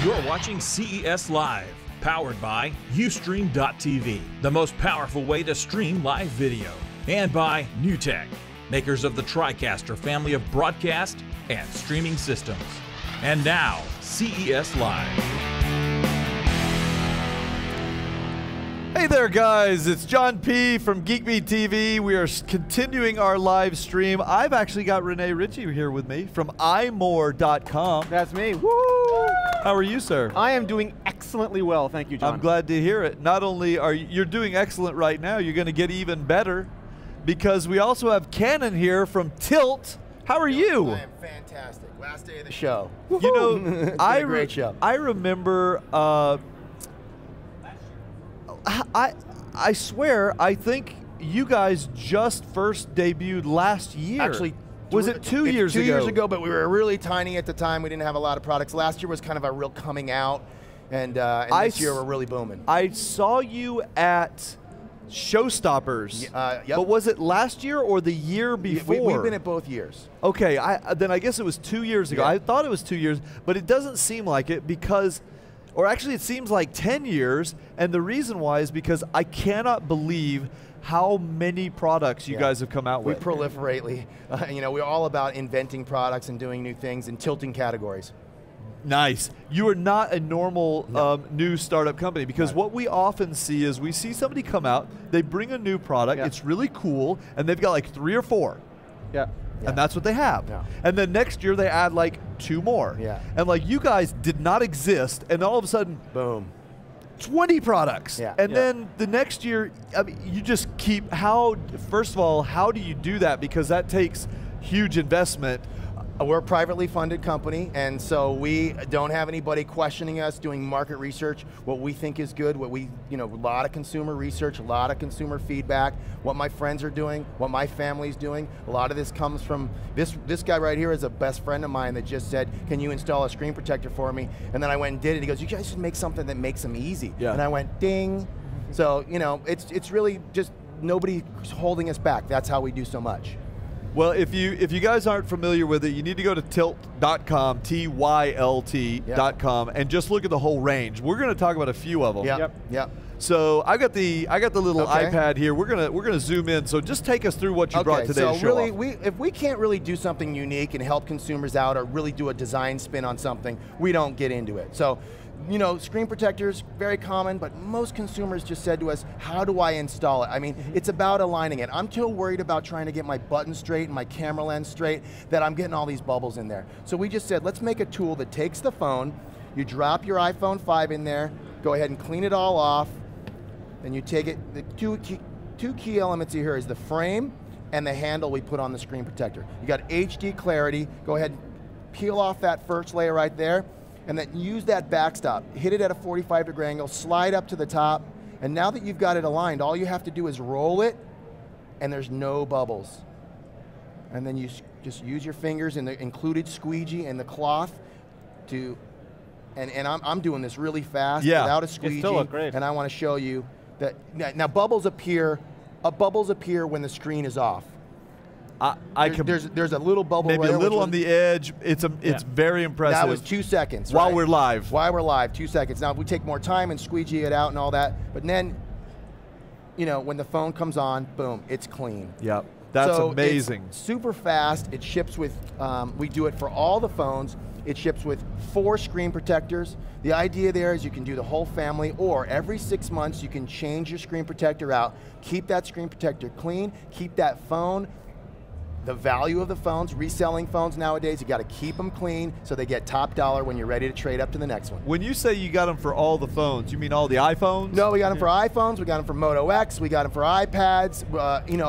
You're watching CES Live, powered by Ustream.tv, the most powerful way to stream live video, and by NewTek, makers of the TriCaster family of broadcast and streaming systems. And now, CES Live. Hey there, guys. It's John P. from Geek Beat TV. We are continuing our live stream. I've actually got Renee Ritchie here with me from imore.com. That's me. Woo! How are you, sir? I am doing excellently well. Thank you, John. I'm glad to hear it. Not only are you're doing excellent right now, you're going to get even better because we also have Cannon here from TYLT. How are you? I am fantastic. Last day of the show. You know, great show. I remember. I swear, I think you guys just first debuted last year. Actually, was it 2 years ago? 2 years ago, but we were really tiny at the time. We didn't have a lot of products. Last year was kind of a real coming out, and this year we're really booming. I saw you at Showstoppers. Yep. But was it last year or the year before? We've been at both years. Okay, then I guess it was 2 years ago. Yeah. I thought it was 2 years, but it doesn't seem like it because, or actually it seems like 10 years, and the reason why is because I cannot believe how many products you guys have come out with. We proliferate. You know, we're all about inventing products and doing new things and tilting categories. Nice. You are not a normal new startup company because what we often see is we see somebody come out, they bring a new product, it's really cool, and they've got like 3 or 4. Yeah. And that's what they have. Yeah. And then next year they add like 2 more. Yeah. And like you guys did not exist, and all of a sudden, boom, 20 products. Yeah. And then the next year, I mean, you just keep, first of all, how do you do that? Because that takes huge investment. We're a privately funded company, and so we don't have anybody questioning us, doing market research, what we think is good, what we, a lot of consumer research, a lot of consumer feedback, what my friends are doing, what my family's doing. A lot of this comes from, this guy right here is a best friend of mine that just said, can you install a screen protector for me? And then I went and did it. He goes, you guys should make something that makes them easy. Yeah. And I went, ding. So, it's really just nobody's holding us back. That's how we do so much. Well, if you guys aren't familiar with it, you need to go to TYLT.com, TYLT.com, and just look at the whole range. We're going to talk about a few of them. Yep. So I got the little iPad here. We're gonna zoom in. So just take us through what you brought today. So to show really, if we can't really do something unique and help consumers out, or really do a design spin on something, we don't get into it. So, screen protectors, very common, but most consumers just said to us, how do I install it? I mean, it's about aligning it. I'm too worried about trying to get my button straight and my camera lens straight that I'm getting all these bubbles in there. So we just said, let's make a tool that takes the phone, you drop your iPhone 5 in there, go ahead and clean it all off, and you take it, the two key elements here is the frame and the handle we put on the screen protector. You got HD clarity, go ahead and peel off that first layer right there, and then use that backstop. Hit it at a 45-degree angle, slide up to the top, and now that you've got it aligned, all you have to do is roll it, and there's no bubbles. And then you just use your fingers and the included squeegee and the cloth to, and I'm doing this really fast without a squeegee, still look great. and I want to show you that, now bubbles appear when the screen is off. There's a little bubble maybe right a little on the edge. It's very impressive. That was 2 seconds. While we're live. While we're live, 2 seconds. Now we take more time and squeegee it out and all that, but then, when the phone comes on, boom, it's clean. Yep, that's amazing. It's super fast. It ships with, we do it for all the phones. It ships with 4 screen protectors. The idea there is you can do the whole family, or every 6 months you can change your screen protector out, keep that screen protector clean, keep that phone. The value of the phones, reselling phones nowadays, you got to keep them clean so they get top dollar when you're ready to trade up to the next one. When you say you got them for all the phones, you mean all the iPhones? No, we got them for iPhones, we got them for Moto X, we got them for iPads.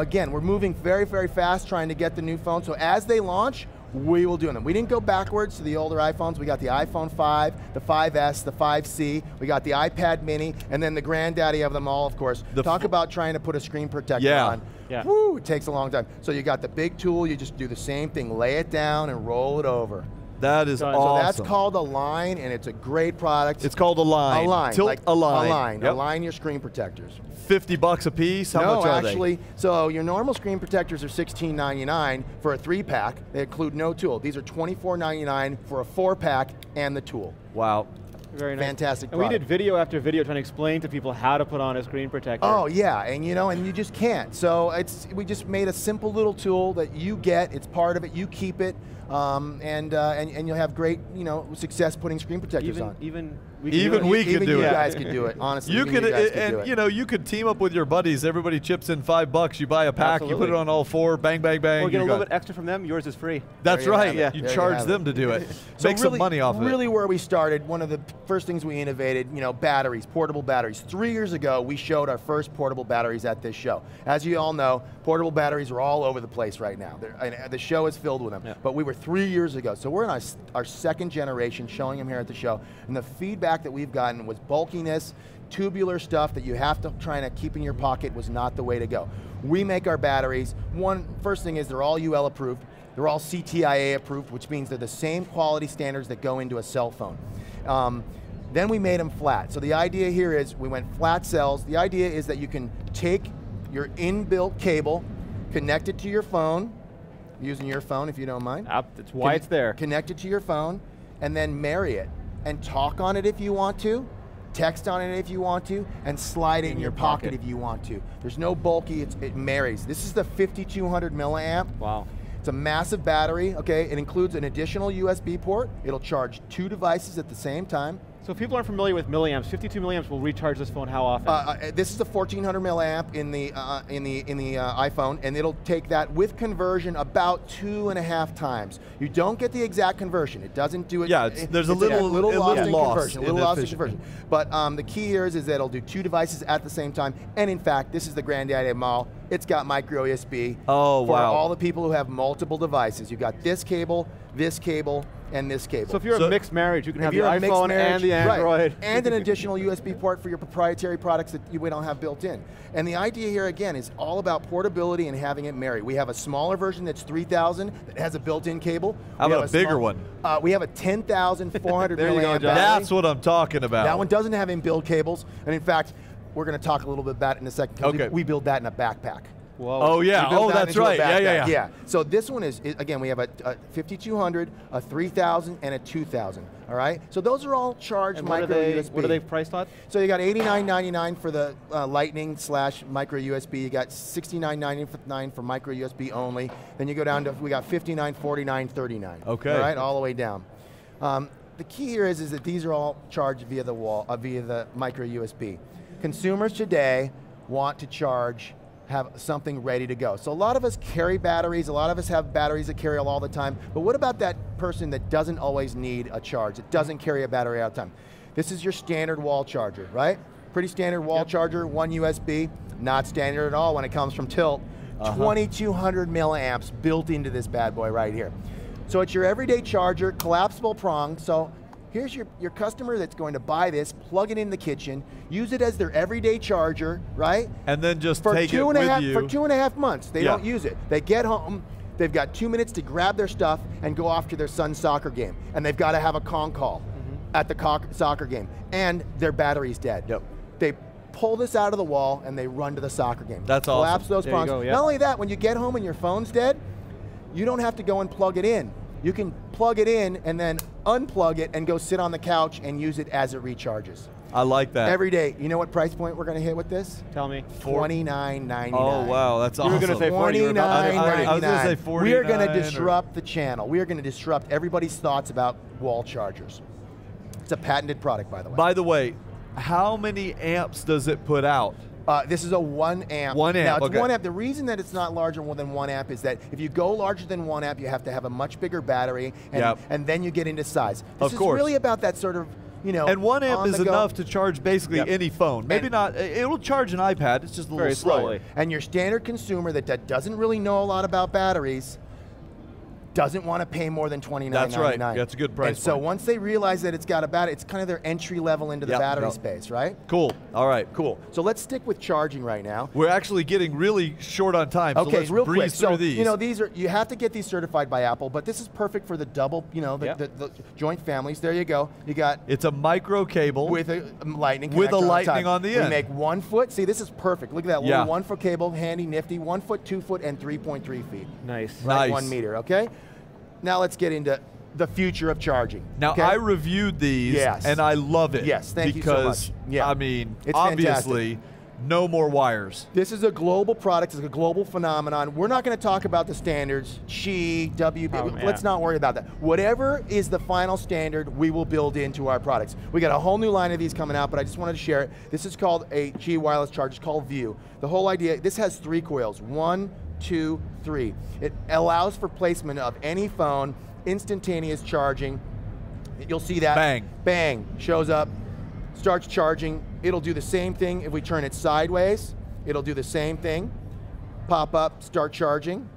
Again, we're moving very, very fast trying to get the new phone. So as they launch, we will do them. We didn't go backwards to the older iPhones. We got the iPhone 5, the 5S, the 5C, we got the iPad mini, and then the granddaddy of them all, of course. Talk about trying to put a screen protector on. Yeah. Woo, it takes a long time. So you got the big tool, you just do the same thing, lay it down and roll it over. That is awesome. So that's called Align, and it's a great product. It's called Align. Align. TYLT Align. Align. Yep. Align your screen protectors. $50 a piece? How much are they? Actually, so your normal screen protectors are $16.99 for a 3-pack. They include no tool. These are $24.99 for a 4-pack and the tool. Wow. Very nice. Fantastic And we product. did video after video trying to explain to people how to put on a screen protector. Oh yeah, and you just can't. So we just made a simple little tool that you get. It's part of it. You keep it, and you'll have great success putting screen protectors on. Even You it. guys could do it. Honestly, You could, guys could do it. you could team up with your buddies. Everybody chips in $5. You buy a pack. Absolutely. You put it on all 4. Bang, bang, bang. Or get a you little got bit extra from them. Yours is free. That's There you right. have it. You There you charge have them it. to do it. So Make some money off of it. Really where we started, one of the first things we innovated, batteries, portable batteries. 3 years ago, we showed our first portable batteries at this show. As you all know, portable batteries are all over the place right now. The show is filled with them. Yeah. But we were 3 years ago. So we're in our second generation showing them here at the show. And the feedback that we've gotten was bulkiness, tubular stuff that you have to try to keep in your pocket was not the way to go. We make our batteries. First thing is they're all UL approved. They're all CTIA approved, which means they're the same quality standards that go into a cell phone. Then we made them flat. So the idea here is we went flat cells. The idea is that you can take your inbuilt cable, connect it to your phone, using your phone if you don't mind. That's why it's there. Connect it to your phone, and then marry it. And talk on it if you want to, text on it if you want to, and slide it in your pocket if you want to. There's no bulky, it marries. This is the 5200 milliamp. Wow. It's a massive battery, okay? It includes an additional USB port. It'll charge 2 devices at the same time. So if people aren't familiar with milliamps, 52 milliamps will recharge this phone how often? This is the 1400 milliamp in the iPhone, and it'll take that with conversion about 2.5 times. You don't get the exact conversion. It doesn't do it. Yeah, there's a little loss in loss conversion. A little loss in conversion. But the key here is that it'll do 2 devices at the same time. And in fact, this is the granddaddy of them all. It's got micro USB. Oh, for wow. all the people who have multiple devices. You've got this cable, and this cable. So if you're a mixed marriage, you can have the you're a mixed iPhone marriage, and the Android. right, and an additional USB port for your proprietary products that we don't have built in. And the idea here, again, is all about portability and having it marry. We have a smaller version that's 3000 that has a built-in cable. How about a bigger one? We have a 10,400 There you go, milliamp John. battery. That's what I'm talking about. That one doesn't have inbuilt cables, and in fact, we're going to talk a little bit about it in a second. Okay. We build that in a backpack. Whoa. Oh yeah, We built that that's into a right. backpack. Yeah. So this one is again, we have a 5200, a 3000, and a 2000. All right. So those are all charged And micro USB. what are they priced at? So you got $89.99 for the Lightning / micro USB. You got $69.99 for micro USB only. Then you go down to we got $59, $49, $39. Okay. All right, all the way down. The key here is that these are all charged via the wall, via the micro USB. Consumers today want to have something ready to go. So a lot of us carry batteries, a lot of us have batteries that carry all the time, but what about that person that doesn't always need a charge, that doesn't carry a battery all the time? This is your standard wall charger, right? Pretty standard wall charger, 1 USB, not standard at all when it comes from TYLT. 2200 milliamps built into this bad boy right here. So it's your everyday charger, collapsible prong, so here's your customer that's going to buy this, plug it in the kitchen, use it as their everyday charger, right? And then just for take it with you. For 2.5 months, they don't use it. They get home, they've got 2 minutes to grab their stuff and go off to their son's soccer game. And they've got to have a con call at the soccer game. And their battery's dead. Yep. They pull this out of the wall and they run to the soccer game. That's Collapse awesome. those There you prongs. go, yeah. Not only that, when you get home and your phone's dead, you don't have to go and plug it in. You can plug it in and then unplug it and go sit on the couch and use it as it recharges. I like that. Every day. You know what price point we're going to hit with this? Tell me. $29.99. Oh wow, that's awesome. You were going to say 40. You were about to say 40. I was going to say 49. We are going to disrupt the channel. We are going to disrupt everybody's thoughts about wall chargers. It's a patented product, by the way. By the way, how many amps does it put out? This is a 1 amp. 1 amp, Now, it's okay. 1 amp. The reason that it's not larger than 1 amp is that if you go larger than 1 amp, you have to have a much bigger battery, and then you get into size. This Of course. is really about that sort of, And 1 amp on is the go. enough to charge basically any phone. Maybe not, it'll charge an iPad, it's just a little Very slower. slowly. And your standard consumer that doesn't really know a lot about batteries doesn't want to pay more than $29.99. That's right. That's a good price And so point. once they realize that it's got a battery, it's kind of their entry level into the battery space, right? Cool. All right. Cool. So let's stick with charging right now. We're actually getting really short on time, so Okay, let's real breeze quick. through So these. you know you have to get these certified by Apple, but this is perfect for the double, the joint families. There you go. You got it's a micro cable with a lightning with a connector lightning on the We end. make 1 foot. See, this is perfect. Look at that Yeah. little 1 foot cable, handy, nifty. 1 foot, 2 foot, and 3.3 feet. Nice. Right, Nice. 1 meter. Okay. Now let's get into the future of charging. Now, okay? I reviewed these, Yes. and I love it. Yes, thank you so because, much. Yeah. I mean, It's obviously, no more wires. This is a global product, it's a global phenomenon. We're not going to talk about the standards, Qi, WB, let's not worry about that. Whatever is the final standard, we will build into our products. We got a whole new line of these coming out, but I just wanted to share it. This is called a Qi wireless charger, it's called View. The whole idea, this has 3 coils, 1, 2, 3. It allows for placement of any phone, instantaneous charging. You'll see that. Bang. Bang, shows up, starts charging. It'll do the same thing if we turn it sideways. It'll do the same thing. Pop up, start charging.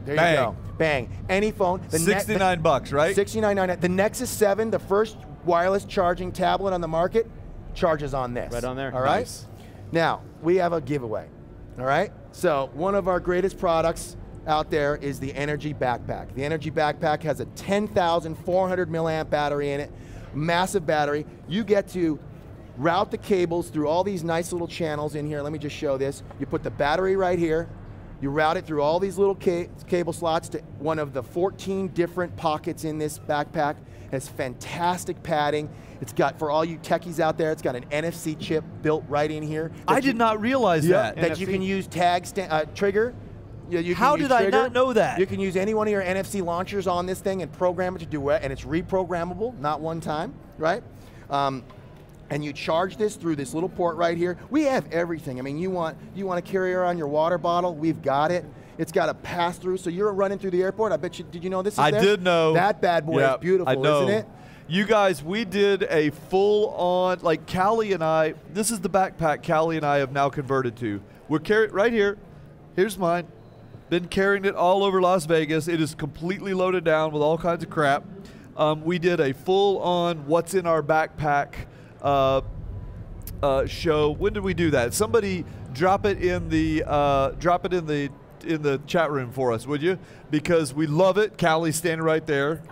There Bang. you go. Bang. Any phone. The 69 bucks, right? $69.99. The Nexus 7, the first wireless charging tablet on the market, charges on this. Right on there. All right? Nice. Now, we have a giveaway. All right? So, one of our greatest products out there is the Energy Backpack. The Energy Backpack has a 10,400 milliamp battery in it, massive battery. You get to route the cables through all these nice little channels in here. Let me just show this. You put the battery right here. You route it through all these little cable slots to one of the 14 different pockets in this backpack. It has fantastic padding. It's got, for all you techies out there, it's got an NFC chip built right in here. I did not realize that. That you can use tag trigger. You How can use did I trigger. not know that? You can use any one of your NFC launchers on this thing and program it to do it, and it's reprogrammable, not one time, right? And you charge this through this little port right here. We have everything. I mean, you want a carrier on your water bottle, we've got it. It's got a pass-through, so you're running through the airport. I bet you, did you know this is there? I did know. That bad boy is beautiful, I know. isn't it? You guys, we did a full-on, like Callie and I, this is the backpack Callie and I have now converted to. We're carrying, right here, here's mine. Been carrying it all over Las Vegas. It is completely loaded down with all kinds of crap. We did a full-on what's in our backpack show. When did we do that? Somebody drop it in the chat room for us, would you? Because we love it. Callie's standing right there.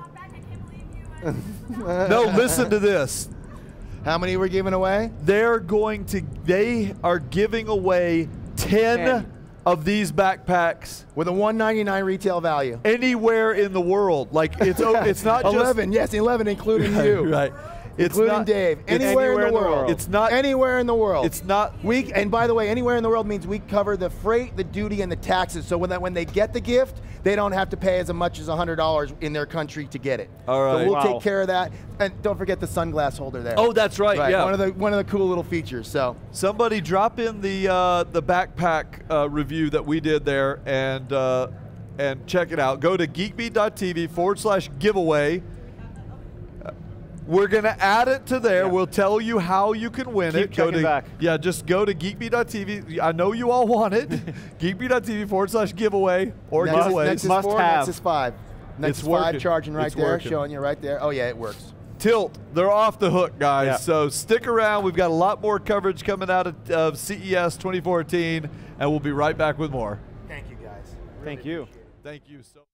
No, listen to this. How many we're giving away? They are giving away 10 of these backpacks with a $199 retail value. Anywhere in the world. Like it's not just 11, yes, 11 including you. Right. It's including not, Dave. Anywhere in the world. It's not anywhere in the world. It's not. And by the way, anywhere in the world means we cover the freight, the duty, and the taxes. So when they get the gift, they don't have to pay as much as $100 in their country to get it. All right. So we'll take care of that. And don't forget the sunglass holder there. Oh, that's right. Yeah. One of the cool little features. So somebody drop in the backpack review that we did there and check it out. Go to geekbeat.tv/giveaway. We're going to add it to there. Yeah. We'll tell you how you can win Keep it. Back. Yeah, just go to geekbeat.tv. I know you all want it. geekbeat.tv/giveaway or giveaway. Nexus 4, Nexus 5. Nexus 5 charging right there, showing you right there. Oh, yeah, it works. TYLT, they're off the hook, guys. Yeah. So stick around. We've got a lot more coverage coming out of CES 2014, and we'll be right back with more. Thank you, guys. Thank you. Thank you so much.